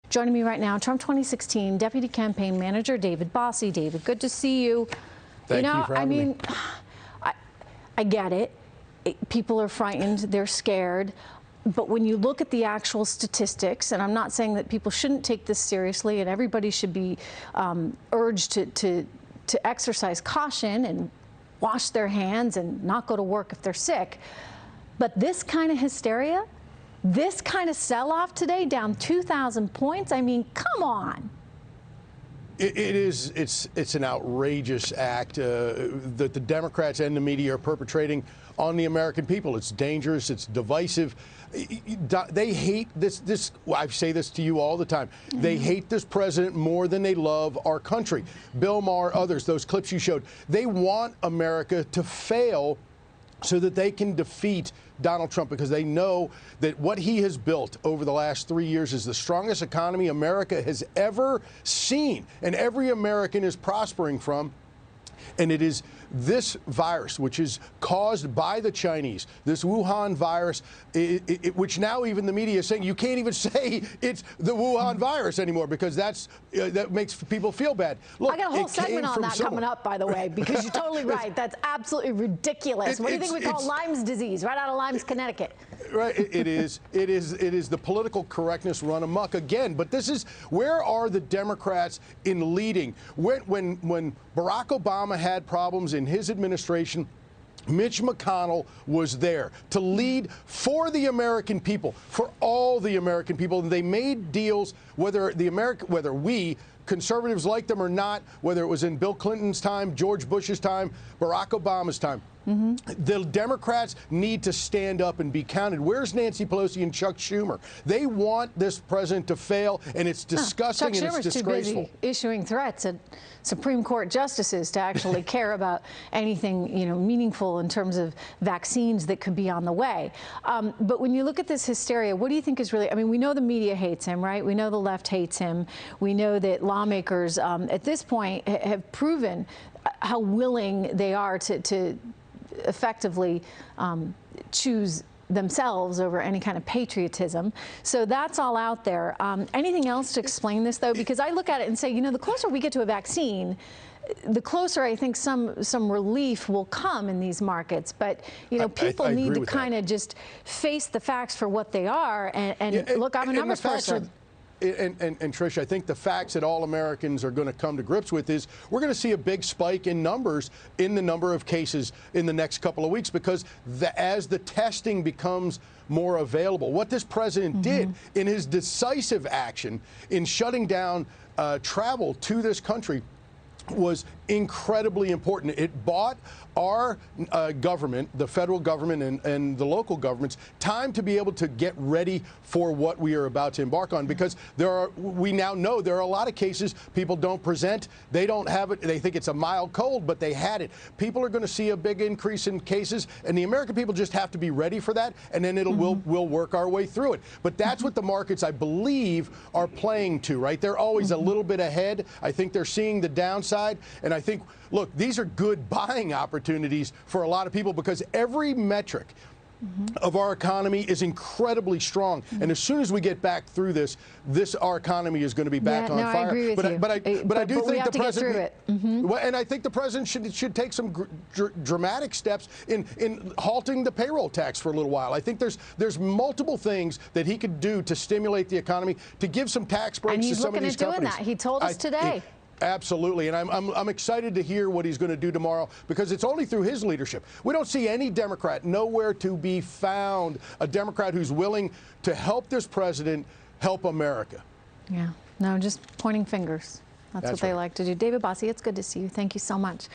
Joining me right now, Trump 2016 Deputy Campaign Manager David Bossie. David, good to see you. Thank you for having me. I get it. People are frightened, they're scared. But when you look at the actual statistics, and I'm not saying that people shouldn't take this seriously and everybody should be urged to exercise caution and wash their hands and not go to work if they're sick. But this kind of hysteria, this kind of sell-off today, down 2,000 points, I mean, come on. It's an outrageous act that the Democrats and the media are perpetrating on the American people. It's dangerous. It's divisive. They hate this. I say this to you all the time. They hate this president more than they love our country. Bill Maher, others, those clips you showed, they want America to fail so that they can defeat Donald Trump, because they know that what he has built over the last 3 years is the strongest economy America has ever seen, and every American is prospering from. And it is this virus, which is caused by the Chinese, this Wuhan virus, which now even the media is saying you can't even say it's the Wuhan virus anymore, because that makes people feel bad. Look, I got a whole segment on that coming up, by the way, because you're totally right. That's absolutely ridiculous. What do you think we call Lyme's disease, right out of Lyme's, Connecticut? Right, it is the political correctness run amok again. But this is, where are the Democrats in leading? When Barack Obama had problems in his administration, Mitch McConnell was there to lead for the American people, for all the American people. And they made deals, whether we conservatives like them or not, whether it was in Bill Clinton's time, George Bush's time, Barack Obama's time. The Democrats need to stand up and be counted. Where's Nancy Pelosi and Chuck Schumer? They want this president to fail, and it's disgusting and it's disgraceful. Too busy issuing threats at Supreme Court justices to actually care about anything, meaningful in terms of vaccines that could be on the way. But when you look at this hysteria, what do you think is really? I mean, we know the media hates him, right? We know the left hates him. We know that lawmakers at this point have proven how willing they are to effectively choose themselves over any kind of patriotism. So that's all out there. Anything else to explain this, though? Because I look at it and say, the closer we get to a vaccine, the closer I think some relief will come in these markets. But people need to kind of just face the facts for what they are. And look, I'm a numbers person. And Trish, I think the facts that all Americans are going to come to grips with is we're going to see a big spike in numbers, in the number of cases in the next couple of weeks, because as the testing becomes more available, what this president did in his decisive action in shutting down travel to this country was incredibly important. It bought our government, the federal government and the local governments, time to be able to get ready for what we are about to embark on, because we now know there are a lot of cases people don't present, they don't have it, they think it's a mild cold, but they had it. People are going to see a big increase in cases, and the American people just have to be ready for that, and then we'll work our way through it. But that's what the markets, I believe, are playing to, right? They're always a little bit ahead. I think they're seeing the downside, and I think, look, these are good buying opportunities for a lot of people, because every metric of our economy is incredibly strong. And as soon as we get back through this, our economy is going to be back on fire. I agree with you. But I do think the president, and I think the president should take some dramatic steps in halting the payroll tax for a little while. I think there's multiple things that he could do to stimulate the economy, to give some tax breaks to some of these companies. And he's looking at doing that. He told us today. Absolutely, and I'm excited to hear what he's going to do tomorrow, because it's only through his leadership. We don't see any Democrat, nowhere to be found, a Democrat who's willing to help this president help America. Yeah, no, just pointing fingers. That's what they like to do. David Bossie, it's good to see you. Thank you so much.